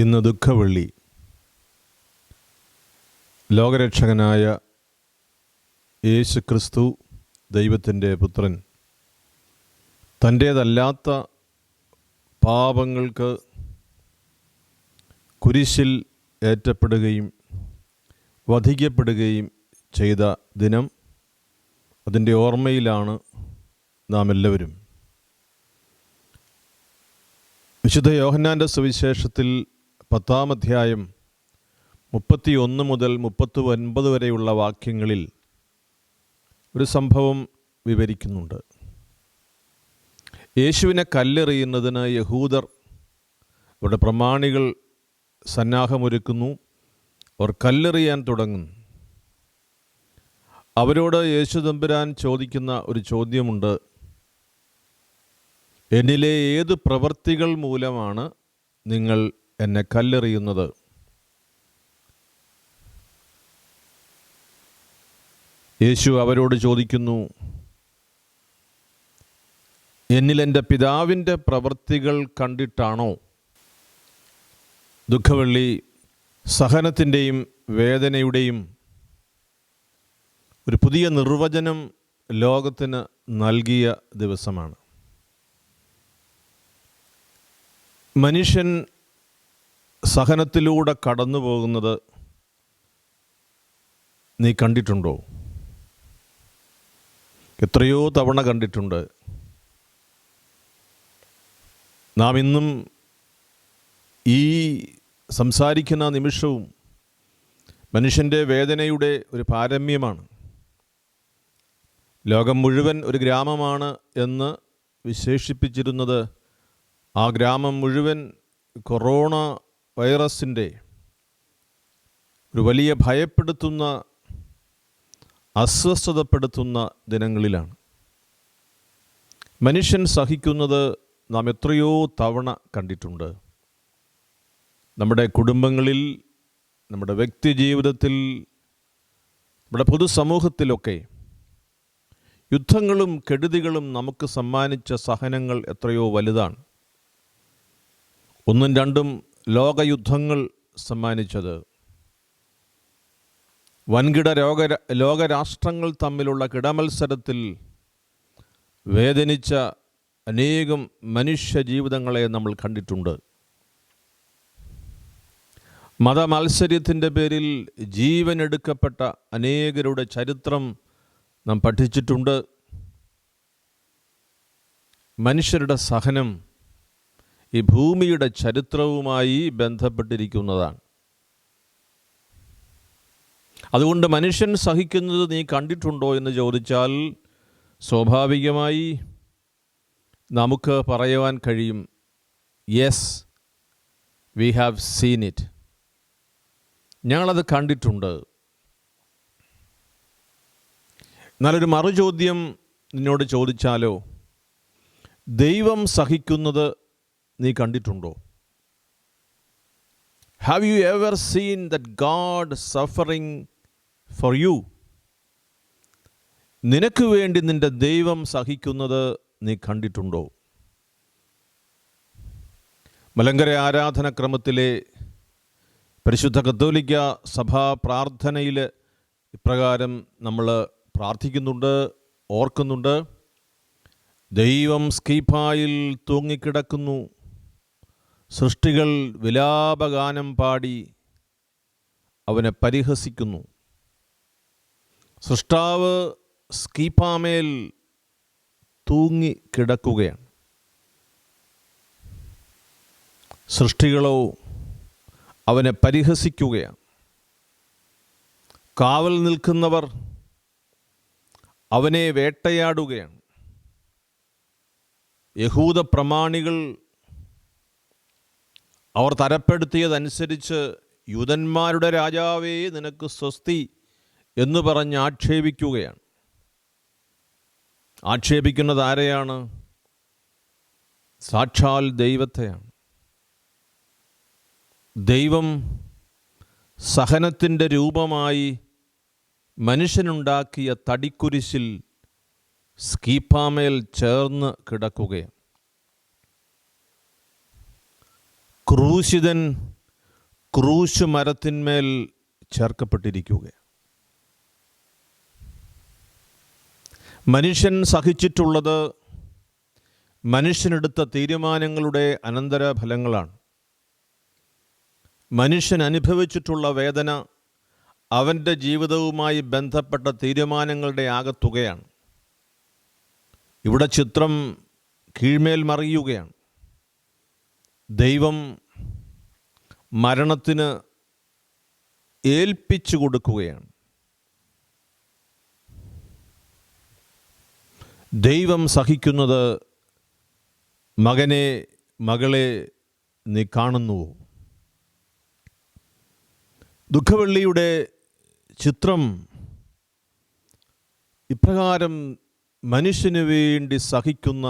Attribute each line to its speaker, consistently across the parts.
Speaker 1: ഇന്ന് ദുഃഖവെള്ളി. ലോകരക്ഷകനായ യേശുക്രിസ്തു ദൈവത്തിൻ്റെ പുത്രൻ തൻ്റേതല്ലാത്ത പാപങ്ങൾക്ക് കുരിശിൽ ഏറ്റപ്പെടുകയും വധിക്കപ്പെടുകയും ചെയ്ത ദിനം, അതിൻ്റെ ഓർമ്മയിലാണ് നാം എല്ലാവരും. വിശുദ്ധ യോഹന്നാൻ്റെ സുവിശേഷത്തിൽ 10-ാം അധ്യായം 31 മുതൽ 39 വരെയുള്ള വാക്യങ്ങളിൽ ഒരു സംഭവം വിവരിക്കുന്നുണ്ട്. യേശുവിനെ കല്ലെറിയുന്നതിന് യഹൂദർ, അവരുടെ പ്രമാണികൾ സന്നാഹമൊരുക്കുന്നു. അവർ കല്ലെറിയാൻ തുടങ്ങുന്നു. അവരോട് യേശു തമ്പുരാൻ ചോദിക്കുന്ന ഒരു ചോദ്യമുണ്ട്: എന്നിലെ ഏത് പ്രവൃത്തികൾ മൂലമാണ് നിങ്ങൾ എന്നെ കല്ലെറിയുന്നത്? യേശു അവരോട് ചോദിക്കുന്നു, എന്നിൽ എൻ്റെ പിതാവിൻ്റെ പ്രവൃത്തികൾ കണ്ടിട്ടാണോ? ദുഃഖവെള്ളി സഹനത്തിൻ്റെയും വേദനയുടെയും ഒരു പുതിയ നിർവചനം ലോകത്തിന് നൽകിയ ദിവസമാണ്. മനുഷ്യൻ സഹനത്തിലൂടെ കടന്നു പോകുന്നത് നീ കണ്ടിട്ടുണ്ടോ? എത്രയോ തവണ കണ്ടിട്ടുണ്ട്. നാം ഇന്നും ഈ സംസാരിക്കുന്ന നിമിഷവും മനുഷ്യൻ്റെ വേദനയുടെ ഒരു പാരമ്യമാണ്. ലോകം മുഴുവൻ ഒരു ഗ്രാമമാണ് എന്ന് വിശേഷിപ്പിച്ചിരുന്നത് ആ ഗ്രാമം മുഴുവൻ കൊറോണ വൈറസിൻ്റെ ഒരു വലിയ ഭയപ്പെടുത്തുന്ന, അസ്വസ്ഥതപ്പെടുത്തുന്ന ദിനങ്ങളിലാണ്. മനുഷ്യൻ സഹിക്കുന്നത് നാം എത്രയോ തവണ കണ്ടിട്ടുണ്ട്. നമ്മുടെ കുടുംബങ്ങളിൽ, നമ്മുടെ വ്യക്തി ജീവിതത്തിൽ, നമ്മുടെ പൊതുസമൂഹത്തിലൊക്കെ യുദ്ധങ്ങളും കെടുതികളും നമുക്ക് സമ്മാനിച്ച സഹനങ്ങൾ എത്രയോ വലുതാണ്. 1ഉം 2ഉം ലോകയുദ്ധങ്ങൾ സമ്മാനിച്ചത്, വൻകിട ലോകരാഷ്ട്രങ്ങൾ തമ്മിലുള്ള കിടമത്സരത്തിൽ വേദനിച്ച അനേകം മനുഷ്യ ജീവിതങ്ങളെ നമ്മൾ കണ്ടിട്ടുണ്ട്. മതമത്സര്യത്തിൻ്റെ പേരിൽ ജീവനെടുക്കപ്പെട്ട അനേകരുടെ ചരിത്രം നാം പഠിച്ചിട്ടുണ്ട്. മനുഷ്യരുടെ സഹനം ഈ ഭൂമിയുടെ ചരിത്രവുമായി ബന്ധപ്പെട്ടിരിക്കുന്നതാണ്. അതുകൊണ്ട് മനുഷ്യൻ സഹിക്കുന്നത് നീ കണ്ടിട്ടുണ്ടോ എന്ന് ചോദിച്ചാൽ സ്വാഭാവികമായി നമുക്ക് പറയുവാൻ കഴിയും, yes, we have seen it. ഞങ്ങളത് കണ്ടിട്ടുണ്ട്. എന്നാലൊരു മറുചോദ്യം നിന്നോട് ചോദിച്ചാലോ? ദൈവം സഹിക്കുന്നത് നീ കണ്ടിട്ടുണ്ടോ? Have you ever seen that God suffering for you? നിനക്ക് വേണ്ടി നിൻ്റെ ദൈവം സഹിക്കുന്നത് നീ കണ്ടിട്ടുണ്ടോ? മലങ്കര ആരാധനക്രമത്തിലെ പരിശുദ്ധ കത്തോലിക്ക സഭാ പ്രാർത്ഥനയിൽ ഇപ്രകാരം നമ്മൾ പ്രാർത്ഥിക്കുന്നുണ്ട്, ഓർക്കുന്നുണ്ട്: ദൈവം സ്കീഫായിൽ തൂങ്ങിക്കിടക്കുന്നു, സൃഷ്ടികൾ വിലാപഗാനം പാടി അവനെ പരിഹസിക്കുന്നു. സൃഷ്ടാവ് സ്കീഫാമേൽ തൂങ്ങിക്കിടക്കുകയാണ്. സൃഷ്ടികളോ അവനെ പരിഹസിക്കുകയാണ്. കാവൽ നിൽക്കുന്നവർ അവനെ വേട്ടയാടുകയാണ്. യഹൂദ പ്രമാണികൾ അവർ തരപ്പെടുത്തിയതനുസരിച്ച് യൂദന്മാരുടെ രാജാവേ നിനക്ക് സ്വസ്തി എന്ന് പറഞ്ഞ് ആക്ഷേപിക്കുകയാണ്. ആക്ഷേപിക്കുന്നത് ആരെയാണ്? സാക്ഷാൽ ദൈവത്തെയാണ്. ദൈവം സഹനത്തിൻ്റെ രൂപമായി മനുഷ്യനുണ്ടാക്കിയ തടിക്കുരിശിൽ സ്കീഫാമേൽ ചേർന്ന് കിടക്കുകയാണ്. ക്രൂശിതൻ ക്രൂശ് മരത്തിന്മേൽ ചേർക്കപ്പെട്ടിരിക്കുക. മനുഷ്യൻ സഹിച്ചിട്ടുള്ളത് മനുഷ്യനെടുത്ത തീരുമാനങ്ങളുടെ അനന്തരഫലങ്ങളാണ്. മനുഷ്യൻ അനുഭവിച്ചിട്ടുള്ള വേദന അവൻ്റെ ജീവിതവുമായി ബന്ധപ്പെട്ട തീരുമാനങ്ങളുടെ ആകത്തുകയാണ്. ഇവിടെ ചിത്രം കീഴ്മേൽ മറിയുകയാണ്. ദൈവം മരണത്തിന് ഏൽപ്പിച്ചു കൊടുക്കുകയാണ്. ദൈവം സഹിക്കുന്നത് മകനെ, മകളെ നീ കാണുന്നുവോ? ദുഃഖവെള്ളിയുടെ ചിത്രം ഇപ്രകാരം മനുഷ്യന് വേണ്ടി സഹിക്കുന്ന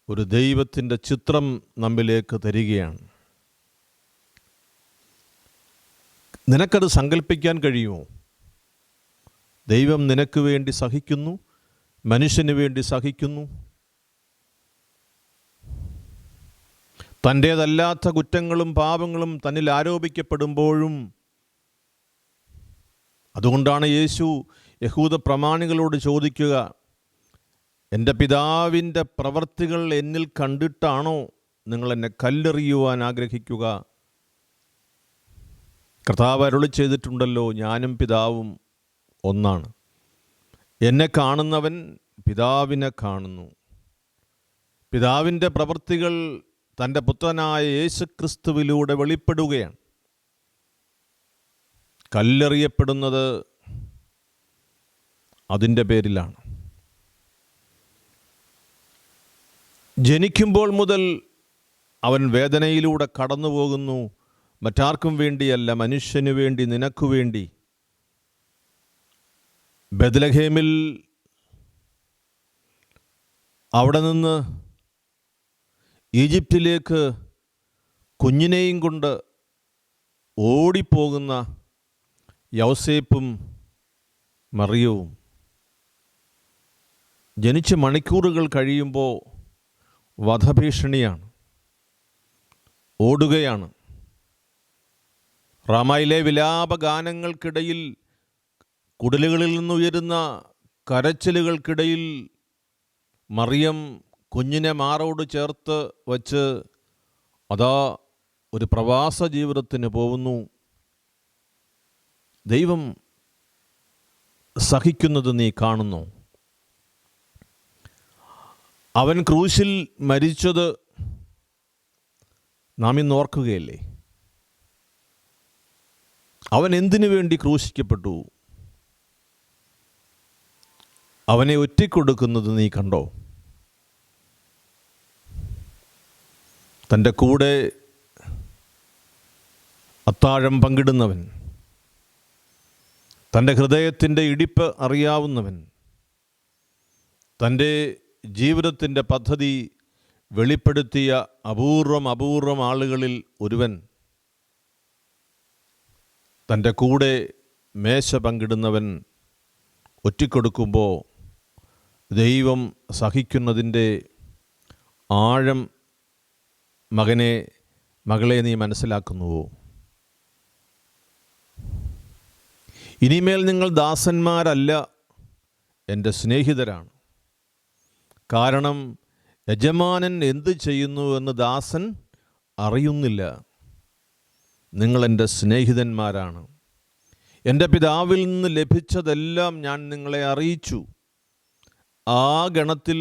Speaker 1: ഒരു ദൈവത്തിൻ്റെ ചിത്രം നമ്മിലേക്ക് തരികയാണ്. നിനക്കത് സങ്കല്പിക്കാൻ കഴിയുമോ? ദൈവം നിനക്ക് വേണ്ടി സഹിക്കുന്നു, മനുഷ്യന് വേണ്ടി സഹിക്കുന്നു. തൻ്റേതല്ലാത്ത കുറ്റങ്ങളും പാപങ്ങളും തന്നിൽ ആരോപിക്കപ്പെടുമ്പോഴും, അതുകൊണ്ടാണ് യേശു യഹൂദ പ്രമാണികളോട് ചോദിക്കുക, എൻ്റെ പിതാവിൻ്റെ പ്രവർത്തികൾ എന്നിൽ കണ്ടിട്ടാണോ നിങ്ങൾ എന്നെ കല്ലെറിയുവാൻ ആഗ്രഹിക്കുക? കർത്താവ് അരുളി ചെയ്തിട്ടുണ്ടല്ലോ, ഞാനും പിതാവും ഒന്നാണ്. എന്നെ കാണുന്നവൻ പിതാവിനെ കാണുന്നു. പിതാവിൻ്റെ പ്രവൃത്തികൾ തൻ്റെ പുത്രനായ യേശുക്രിസ്തുവിലൂടെ വെളിപ്പെടുകയാണ്. കല്ലെറിയപ്പെടുന്നത് അതിൻ്റെ പേരിലാണ്. ജനിക്കുമ്പോൾ മുതൽ അവൻ വേദനയിലൂടെ കടന്നു പോകുന്നു. മറ്റാർക്കും വേണ്ടിയല്ല, മനുഷ്യന് വേണ്ടി, നിനക്കു വേണ്ടി. ബെത്ലഹേമിൽ അവിടെ നിന്ന് ഈജിപ്തിലേക്ക് കുഞ്ഞിനെയും കൊണ്ട് ഓടിപ്പോകുന്ന യൗസേപ്പും മറിയവും ജനിച്ച് മണിക്കൂറുകൾ കഴിയുമ്പോൾ വധഭീഷണിയാണ്, ഓടുകയാണ്. റാമായിലെ വിലാപഗാനങ്ങൾക്കിടയിൽ, കുടിലുകളിൽ നിന്നുയരുന്ന കരച്ചിലുകൾക്കിടയിൽ മറിയം കുഞ്ഞിനെ മാറോട് ചേർത്ത് വച്ച് അതാ ഒരു പ്രവാസ ജീവിതത്തിന് പോകുന്നു. ദൈവം സഹിക്കുന്നത് നീ കാണുന്നു. അവൻ ക്രൂശിൽ മരിച്ചത് നാം ഇന്ന് ഓർക്കുകയല്ലേ? അവൻ എന്തിനു വേണ്ടി ക്രൂശിക്കപ്പെട്ടു? അവനെ ഒറ്റിക്കൊടുക്കുന്നത് നീ കണ്ടോ? തൻ്റെ കൂടെ അത്താഴം പങ്കിടുന്നവൻ, തൻ്റെ ഹൃദയത്തിൻ്റെ ഇടിപ്പ് അറിയാവുന്നവൻ, തൻ്റെ ജീവിതത്തിൻ്റെ പദ്ധതി വെളിപ്പെടുത്തിയ അപൂർവം ആളുകളിൽ ഒരുവൻ, തൻ്റെ കൂടെ മേശ പങ്കിടുന്നവൻ ഒറ്റിക്കൊടുക്കുമ്പോൾ ദൈവം സഹിക്കുന്നതിൻ്റെ ആഴം മകനെ, മകളെ നീ മനസ്സിലാക്കുന്നുവോ? ഇനിമേൽ നിങ്ങൾ ദാസന്മാരല്ല, എൻ്റെ സ്നേഹിതരാണ്. കാരണം യജമാനൻ എന്ത് ചെയ്യുന്നുവെന്ന് ദാസൻ അറിയുന്നില്ല. നിങ്ങൾ എൻ്റെ സ്നേഹിതന്മാരാണ്. എൻ്റെ പിതാവിൽ നിന്ന് ലഭിച്ചതെല്ലാം ഞാൻ നിങ്ങളെ അറിയിച്ചു. ആ ഗണത്തിൽ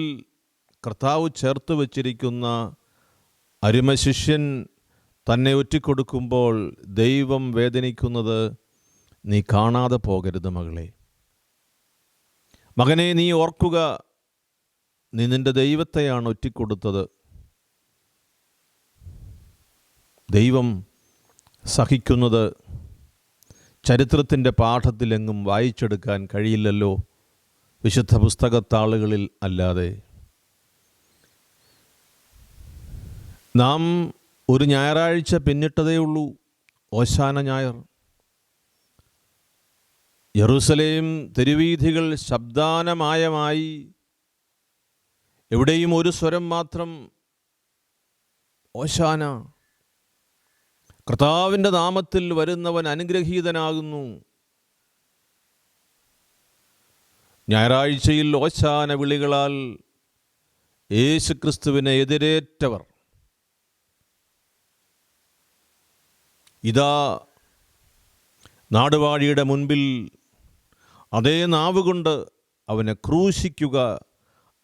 Speaker 1: കർത്താവ് ചേർത്ത് വച്ചിരിക്കുന്ന അരുമശിഷ്യൻ തന്നെ ഒറ്റിക്കൊടുക്കുമ്പോൾ ദൈവം വേദനിക്കുന്നത് നീ കാണാതെ പോകരുത് മകളെ. മകനെ, നീ ഓർക്കുക, നീ നിൻ്റെ ദൈവത്തെയാണ് ഒറ്റിക്കൊടുത്തത്. ദൈവം സഹിക്കുന്നത് ചരിത്രത്തിൻ്റെ പാഠത്തിലെങ്ങും വായിച്ചെടുക്കാൻ കഴിയില്ലല്ലോ, വിശുദ്ധ പുസ്തകത്താളുകളിൽ അല്ലാതെ. നാം ഒരു ഞായറാഴ്ച പിന്നിട്ടതേ ഉള്ളൂ, ഓശാന ഞായർ. യെരൂശലേം തെരുവീഥികൾ ശബ്ദാനമായമായി. എവിടെയും ഒരു സ്വരം മാത്രം, ഓശാന. കർത്താവിൻ്റെ നാമത്തിൽ വരുന്നവൻ അനുഗ്രഹീതനാകുന്നു. ഞായറാഴ്ചയിൽ ഓശാന വിളികളാൽ യേശുക്രിസ്തുവിനെ എതിരേറ്റവർ ഇതാ നാടുവാഴിയുടെ മുൻപിൽ അതേ നാവുകൊണ്ട് അവനെ ക്രൂശിക്കുക,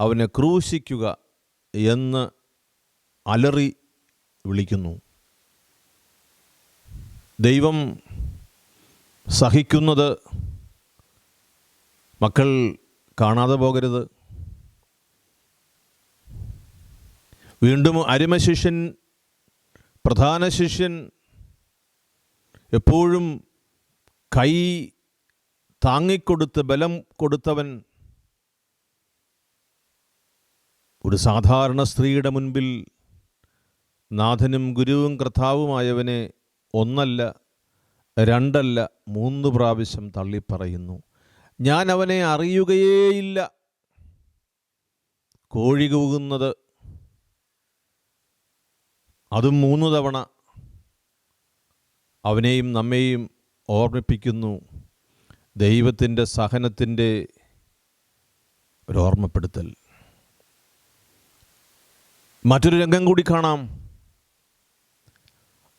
Speaker 1: അവനെ ക്രൂശിക്കുക എന്ന് അലറി വിളിക്കുന്നു. ദൈവം സഹിക്കുന്നത് മക്കൾ കാണാതെ പോകരുത്. വീണ്ടും അരിമശിഷ്യൻ, പ്രധാന ശിഷ്യൻ, എപ്പോഴും കൈ താങ്ങിക്കൊടുത്ത് ബലം കൊടുത്തവൻ ഒരു സാധാരണ സ്ത്രീയുടെ മുൻപിൽ നാഥനും ഗുരുവും കർത്താവുമായവനെ ഒന്നല്ല, രണ്ടല്ല, 3 പ്രാവശ്യം തള്ളിപ്പറയുന്നു. ഞാൻ അവനെ അറിയുകയേയില്ല. കോഴി കൂകുന്നത് അതും 3 തവണ അവനെയും നമ്മെയും ഓർമ്മിപ്പിക്കുന്നു. ദൈവത്തിൻ്റെ സഹനത്തിൻ്റെ ഒരോർമ്മപ്പെടുത്തൽ. മറ്റൊരു രംഗം കൂടി കാണാം.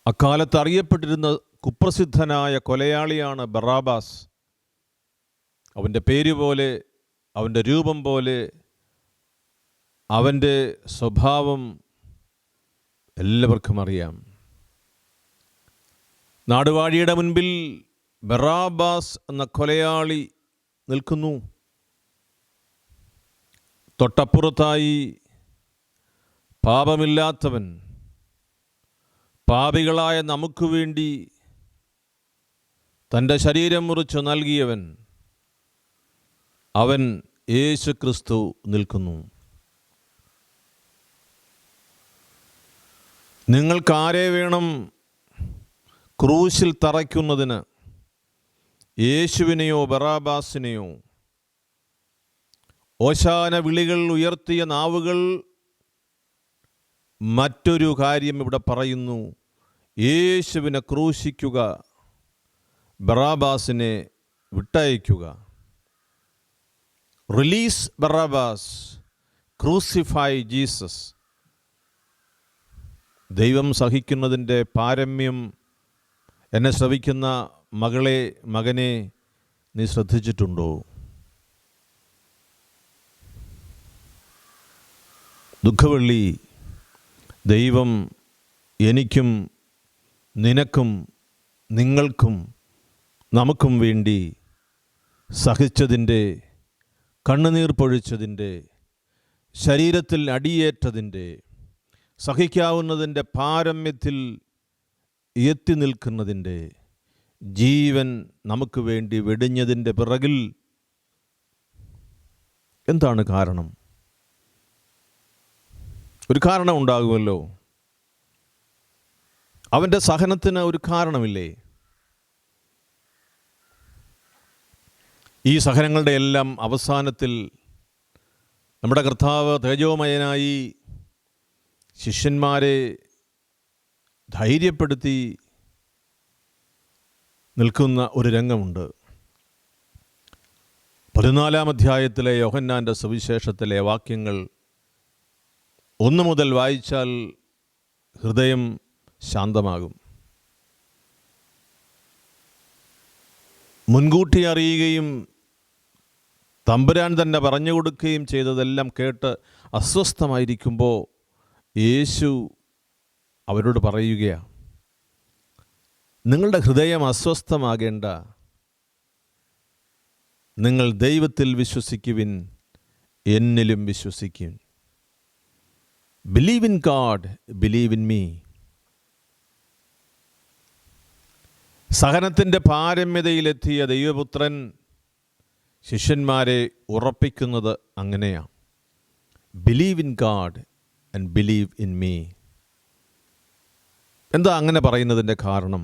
Speaker 1: അക്കാലത്ത് അറിയപ്പെട്ടിരുന്ന കുപ്രസിദ്ധനായ കൊലയാളിയാണ് ബറാബാസ്. അവൻ്റെ പേര് പോലെ, അവൻ്റെ രൂപം പോലെ, അവൻ്റെ സ്വഭാവം എല്ലാവർക്കും അറിയാം. നാടുവാഴിയുടെ മുൻപിൽ ബറാബാസ് എന്ന കൊലയാളി നിൽക്കുന്നു. തൊട്ടപ്പുറത്തായി പാപമില്ലാത്തവൻ, പാപികളായ നമുക്ക് വേണ്ടി തൻ്റെ ശരീരം മുറിച്ച് നൽകിയവൻ, അവൻ യേശുക്രിസ്തു നിൽക്കുന്നു. നിങ്ങൾക്കാരെ വേണം ക്രൂശിൽ തറയ്ക്കുന്നതിന്? യേശുവിനെയോ ബറാബാസിനെയോ? ഓശാന വിളികൾ ഉയർത്തിയ നാവുകൾ മറ്റൊരു കാര്യം ഇവിടെ പറയുന്നു: യേശുവിനെ ക്രൂശിക്കുക, ബറാബാസിനെ വിട്ടയക്കുക. Release Barabbas, crucify Jesus. ദൈവം സഹിക്കുന്നതിൻ്റെ പാരമ്യം എന്നെ ശ്രവിക്കുന്ന മകളെ, മകനെ, നീ ശ്രദ്ധിച്ചിട്ടുണ്ടോ? ദുഃഖവെള്ളി ദൈവം എനിക്കും നിനക്കും നിങ്ങൾക്കും നമുക്കും വേണ്ടി സഹിച്ചതിൻ്റെ, കണ്ണുനീർ പൊഴിച്ചതിൻ്റെ, ശരീരത്തിൽ അടിയേറ്റതിൻ്റെ, സഹിക്കാവുന്നതിൻ്റെ പാരമ്യത്തിൽ എത്തി നിൽക്കുന്നതിൻ്റെ, ജീവൻ നമുക്ക് വേണ്ടി വെടിഞ്ഞതിൻ്റെ പിറകിൽ എന്താണ് കാരണം? ഒരു കാരണം ഉണ്ടാകുമല്ലോ. അവൻ്റെ സഹനത്തിന് ഒരു കാരണമില്ലേ? ഈ സഹനങ്ങളുടെ എല്ലാം അവസാനത്തിൽ നമ്മുടെ കർത്താവ് തേജോമയനായി ശിഷ്യന്മാരെ ധൈര്യപ്പെടുത്തി നിൽക്കുന്ന ഒരു രംഗമുണ്ട്. 14-ാം അധ്യായത്തിലെ യോഹന്നാൻ്റെ സുവിശേഷത്തിലെ വാക്യങ്ങൾ 1 മുതൽ വായിച്ചാൽ ഹൃദയം ശാന്തമാകും. മുൻകൂട്ടി അറിയുകയും തമ്പുരാൻ തന്നെ പറഞ്ഞു കൊടുക്കുകയും ചെയ്തതെല്ലാം കേട്ട് അസ്വസ്ഥമായിരിക്കുമ്പോൾ യേശു അവരോട് പറയുകയാണ്: നിങ്ങളുടെ ഹൃദയം അസ്വസ്ഥമാകേണ്ട, നിങ്ങൾ ദൈവത്തിൽ വിശ്വസിക്കുവിൻ, എന്നിലും വിശ്വസിക്കുവിൻ. Believe in God, believe in me. സഹനത്തിൻ്റെ പാരമ്യതയിലെത്തിയ ദൈവപുത്രൻ ശിഷ്യന്മാരെ ഉറപ്പിക്കുന്നത് അങ്ങനെയാണ്: believe in God and believe in me. എന്താ അങ്ങനെ പറയുന്നതിൻ്റെ കാരണം?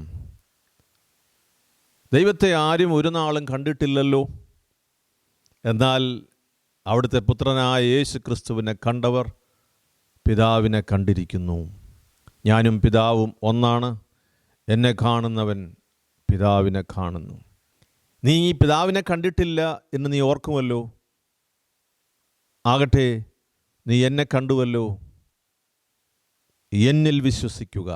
Speaker 1: ദൈവത്തെ ആരും ഒരു നാളും കണ്ടിട്ടില്ലല്ലോ. എന്നാൽ അവിടുത്തെ പുത്രനായ യേശു ക്രിസ്തുവിനെ കണ്ടവർ പിതാവിനെ കണ്ടിരിക്കുന്നു. ഞാനും പിതാവും ഒന്നാണ് എന്നെ കാണുന്നവൻ പിതാവിനെ കാണുന്നു. നീ ഈ പിതാവിനെ കണ്ടിട്ടില്ല എന്ന് നീ ഓർക്കുമല്ലോ. ആകട്ടെ നീ എന്നെ കണ്ടുവല്ലോ, എന്നിൽ വിശ്വസിക്കുക.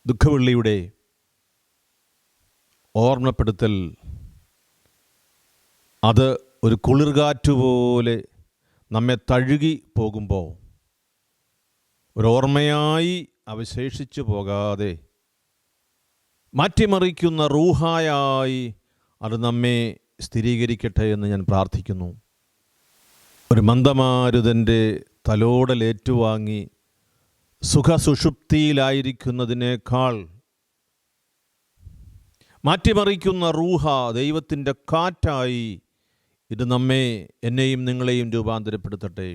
Speaker 1: ദുഃഖവെള്ളിയുടെ ഓർമ്മപ്പെടുത്തൽ അത് ഒരു കുളിർകാറ്റുപോലെ നമ്മെ തഴുകി പോകുമ്പോൾ ഒരോർമ്മയായി അവശേഷിച്ചു പോകാതെ മാറ്റിമറിക്കുന്ന റൂഹായായി അത് നമ്മെ സ്ഥിരീകരിക്കട്ടെ എന്ന് ഞാൻ പ്രാർത്ഥിക്കുന്നു. ഒരു മന്ദമാരുതൻ്റെ തലോടലേറ്റുവാങ്ങി സുഖസുഷുപ്തിയിലായിരിക്കുന്നതിനേക്കാൾ മാറ്റിമറിക്കുന്ന റൂഹ, ദൈവത്തിൻ്റെ കാറ്റായി ഇത് നമ്മെ, എന്നെയും നിങ്ങളെയും രൂപാന്തരപ്പെടുത്തട്ടെ.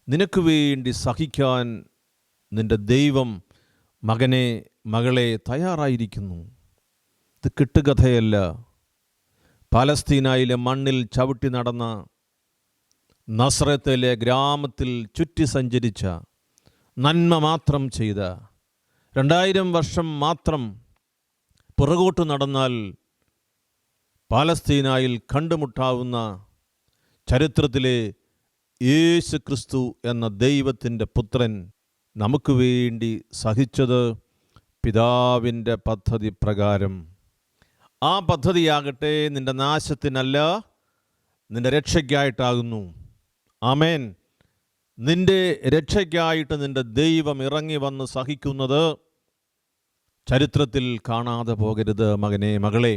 Speaker 1: നിനക്ക് വേണ്ടി സഹിക്കാൻ നിൻ്റെ ദൈവം മകനെ, മകളെ തയ്യാറായിരിക്കുന്നു. ഇത് കിട്ടുകഥയല്ല. പാലസ്തീനായിലെ മണ്ണിൽ ചവിട്ടി നടന്ന, നസ്രത്തിലെ ഗ്രാമത്തിൽ ചുറ്റി സഞ്ചരിച്ച, നന്മ മാത്രം ചെയ്ത, 2000 വർഷം മാത്രം പുറകോട്ട് നടന്നാൽ പാലസ്തീനായിൽ കണ്ടുമുട്ടാവുന്ന ചരിത്രത്തിലെ യേശു ക്രിസ്തു എന്ന ദൈവത്തിൻ്റെ പുത്രൻ നമുക്ക് വേണ്ടി സഹിച്ചത് പിതാവിൻ്റെ പദ്ധതി പ്രകാരം. ആ പദ്ധതിയാകട്ടെ നിൻ്റെ നാശത്തിനല്ല, നിൻ്റെ രക്ഷയ്ക്കായിട്ടാകുന്നു. ആമേൻ. നിൻ്റെ രക്ഷയ്ക്കായിട്ട് നിൻ്റെ ദൈവം ഇറങ്ങി വന്ന് സഹിക്കുന്നത് ചരിത്രത്തിൽ കാണാതെ പോകരുത് മകനെ, മകളെ.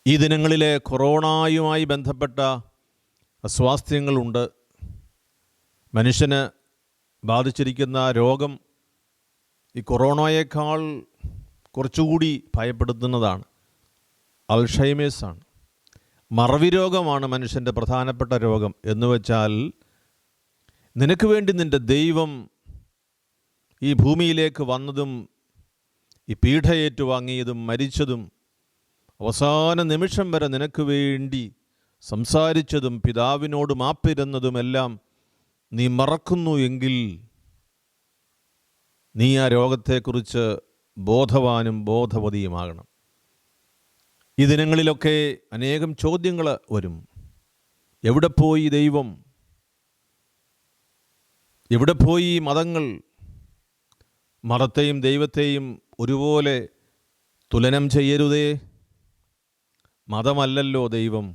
Speaker 1: ഈ ദിനങ്ങളിലെ കൊറോണയുമായി ബന്ധപ്പെട്ട അസ്വാസ്ഥ്യങ്ങളുണ്ട്. മനുഷ്യന് ബാധിച്ചിരിക്കുന്ന രോഗം ഈ കൊറോണയേക്കാൾ കുറച്ചുകൂടി ഭയപ്പെടുത്തുന്നതാണ്. അൾഷൈമേഴ്സാണ്. മറവി രോഗമാണ് മനുഷ്യൻ്റെ പ്രധാനപ്പെട്ട രോഗം. എന്നുവെച്ചാൽ നിനക്ക് വേണ്ടി നിൻ്റെ ദൈവം ഈ ഭൂമിയിലേക്ക് വന്നതും, ഈ പീഡ ഏറ്റുവാങ്ങിയതും, മരിച്ചതും, അവസാന നിമിഷം വരെ നിനക്ക് വേണ്ടി സംസാരിച്ചതും, പിതാവിനോട് മാപ്പിരുന്നതുമെല്ലാം നീ മറക്കുന്നു എങ്കിൽ നീ ആ രോഗത്തെക്കുറിച്ച് ബോധവാനും ബോധവതിയുമാകണം. ഈ ദിനങ്ങളിലൊക്കെ അനേകം ചോദ്യങ്ങൾ വരും. എവിടെ പോയി ദൈവം? എവിടെ പോയി മതങ്ങൾ? മതത്തെയും ദൈവത്തെയും ഒരുപോലെ തുലനം ചെയ്യരുതേ. മതമല്ലല്ലോ ദൈവം,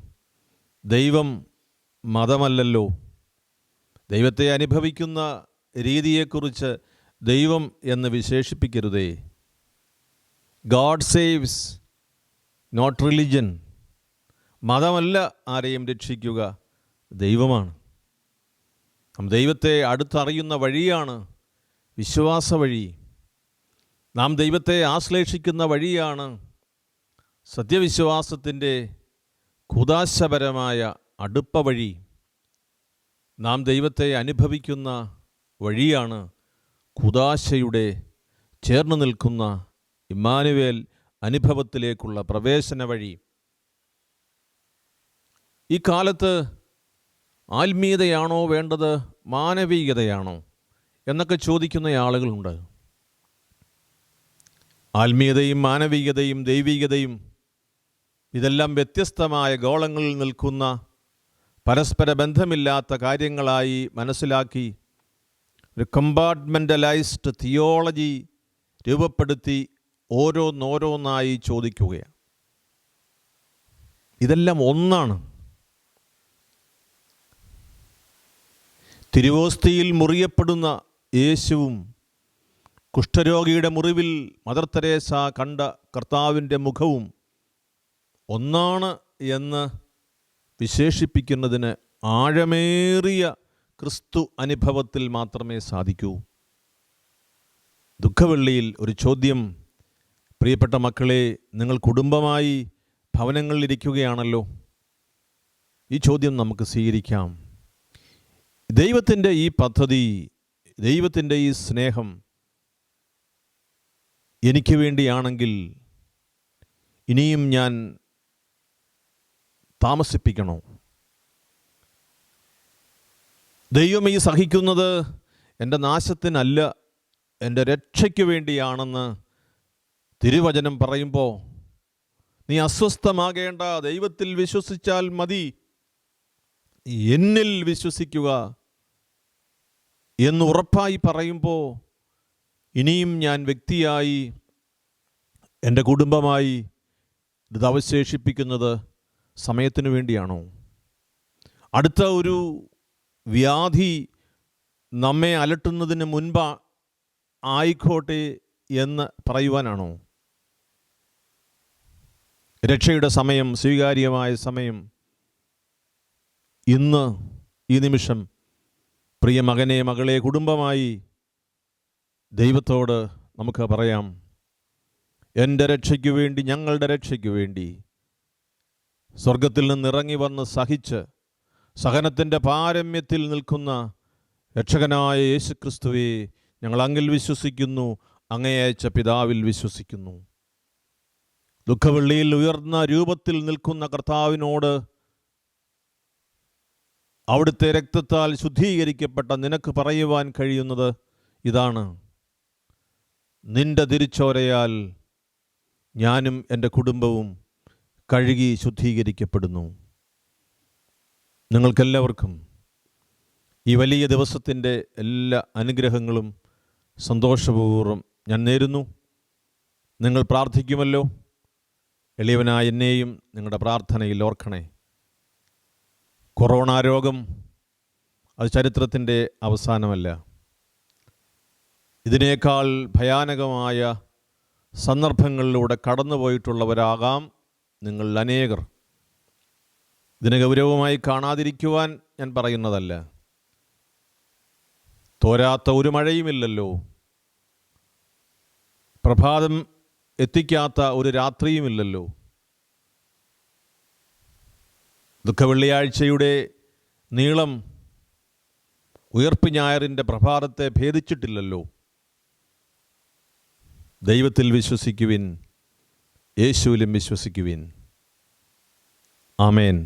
Speaker 1: ദൈവം മതമല്ലല്ലോ. ദൈവത്തെ അനുഭവിക്കുന്ന രീതിയെക്കുറിച്ച് ദൈവം എന്ന് വിശേഷിപ്പിക്കരുതേ. God saves, not religion. മതമല്ല ആരെയും രക്ഷിക്കുക, ദൈവമാണ്. നാം ദൈവത്തെ അടുത്തറിയുന്ന വഴിയാണ് വിശ്വാസ വഴി. നാം ദൈവത്തെ ആശ്ലേഷിക്കുന്ന വഴിയാണ് സത്യവിശ്വാസത്തിൻ്റെ കുദാശപരമായ അടുപ്പ വഴി. നാം ദൈവത്തെ അനുഭവിക്കുന്ന വഴിയാണ് കുദാശയുടെ ചേർന്ന് നിൽക്കുന്ന ഇമ്മാനുവേൽ അനുഭവത്തിലേക്കുള്ള പ്രവേശന വഴി. ഈ കാലത്ത് ആത്മീയതയാണോ വേണ്ടത്, മാനവികതയാണോ എന്നൊക്കെ ചോദിക്കുന്ന ആളുകളുണ്ട്. ആത്മീയതയും മാനവികതയും ദൈവികതയും ഇതെല്ലാം വ്യത്യസ്തമായ ഗോളങ്ങളിൽ നിൽക്കുന്ന, പരസ്പര ബന്ധമില്ലാത്ത കാര്യങ്ങളായി മനസ്സിലാക്കി ഒരു കമ്പാർട്ട്മെൻ്റലൈസ്ഡ് തിയോളജി രൂപപ്പെടുത്തി ഓരോന്നോരോന്നായി ചോദിക്കുകയാണ്. ഇതെല്ലാം ഒന്നാണ്. തിരുവോസ്തിയിൽ മുറിയപ്പെടുന്ന യേശുവും കുഷ്ഠരോഗിയുടെ മുറിവിൽ മദർ തെരേസ കണ്ട കർത്താവിൻ്റെ മുഖവും ഒന്നാണ് എന്ന് വിശേഷിപ്പിക്കുന്നതിന് ആഴമേറിയ ക്രിസ്തു അനുഭവത്തിൽ മാത്രമേ സാധിക്കൂ. ദുഃഖവെള്ളിയിൽ ഒരു ചോദ്യം. പ്രിയപ്പെട്ട മക്കളെ, നിങ്ങൾ കുടുംബമായി ഭവനങ്ങളിലിരിക്കുകയാണല്ലോ. ഈ ചോദ്യം നമുക്ക് സ്വീകരിക്കാം. ദൈവത്തിൻ്റെ ഈ പദ്ധതി, ദൈവത്തിൻ്റെ ഈ സ്നേഹം എനിക്ക് വേണ്ടിയാണെങ്കിൽ ഇനിയും ഞാൻ താമസിപ്പിക്കണോ? ദൈവം ഈ സഹിക്കുന്നത് എൻ്റെ നാശത്തിനല്ല, എൻ്റെ രക്ഷയ്ക്ക് വേണ്ടിയാണെന്ന് തിരുവചനം പറയുമ്പോൾ നീ അസ്വസ്ഥമാകേണ്ട, ദൈവത്തിൽ വിശ്വസിച്ചാൽ മതി, എന്നിൽ വിശ്വസിക്കുക എന്ന് ഉറപ്പായി പറയുമ്പോൾ ഇനിയും ഞാൻ വ്യക്തിയായി, എൻ്റെ കുടുംബമായി ഇത് അവശേഷിപ്പിക്കുന്നത് സമയത്തിന് വേണ്ടിയാണോ? അടുത്ത ഒരു വ്യാധി നമ്മെ അലട്ടുന്നതിന് മുൻപ് ആയിക്കോട്ടെ എന്ന് പറയുവാനാണോ? രക്ഷയുടെ സമയം, സ്വീകാര്യമായ സമയം ഇന്ന്, ഈ നിമിഷം, പ്രിയ മകനെ, മകളെ, കുടുംബമായി ദൈവത്തോട് നമുക്ക് പറയാം, എൻ്റെ രക്ഷയ്ക്ക് വേണ്ടി, ഞങ്ങളുടെ രക്ഷയ്ക്ക് വേണ്ടി സ്വർഗത്തിൽ നിന്നിറങ്ങി വന്ന് സഹിച്ച് സഹനത്തിൻ്റെ പാരമ്യത്തിൽ നിൽക്കുന്ന രക്ഷകനായ യേശുക്രിസ്തുവേ, ഞങ്ങൾ അങ്ങിൽ വിശ്വസിക്കുന്നു, അങ്ങയെ അയച്ച പിതാവിൽ വിശ്വസിക്കുന്നു. ദുഃഖവെള്ളിയിൽ ഉയർന്ന രൂപത്തിൽ നിൽക്കുന്ന കർത്താവിനോട് അവിടുത്തെ രക്തത്താൽ ശുദ്ധീകരിക്കപ്പെട്ട നിനക്ക് പറയുവാൻ കഴിയുന്നത് ഇതാണ്: നിന്റെ തിരുച്ചോരയാൽ ഞാനും എൻ്റെ കുടുംബവും കഴുകി ശുദ്ധീകരിക്കപ്പെടുന്നു. നിങ്ങൾക്കെല്ലാവർക്കും ഈ വലിയ ദിവസത്തിൻ്റെ എല്ലാ അനുഗ്രഹങ്ങളും സന്തോഷപൂർവ്വം ഞാൻ നേരുന്നു. നിങ്ങൾ പ്രാർത്ഥിക്കുമല്ലോ. എളിയവനായ എന്നെയും നിങ്ങളുടെ പ്രാർത്ഥനയിൽ ഓർക്കണേ. കൊറോണ രോഗം അത് ചരിത്രത്തിൻ്റെ അവസാനമല്ല. ഇതിനേക്കാൾ ഭയാനകമായ സന്ദർഭങ്ങളിലൂടെ കടന്നുപോയിട്ടുള്ളവരാകാം നിങ്ങൾ അനേകർ. ഇതിനെ ഗൗരവമായി കാണാതിരിക്കുവാൻ ഞാൻ പറയുന്നതല്ല. തോരാത്ത ഒരു മഴയുമില്ലല്ലോ, പ്രഭാതം എത്തിക്കാത്ത ഒരു രാത്രിയുമില്ലല്ലോ. ദുഃഖവെള്ളിയാഴ്ചയുടെ നീളം ഉയർപ്പ് ഞായറിൻ്റെ പ്രഭാതത്തെ ഭേദിച്ചിട്ടില്ലല്ലോ. ദൈവത്തിൽ വിശ്വസിക്കുവിൻ, യേശുവിലും വിശ്വസിക്കുവിൻ. ആമേൻ.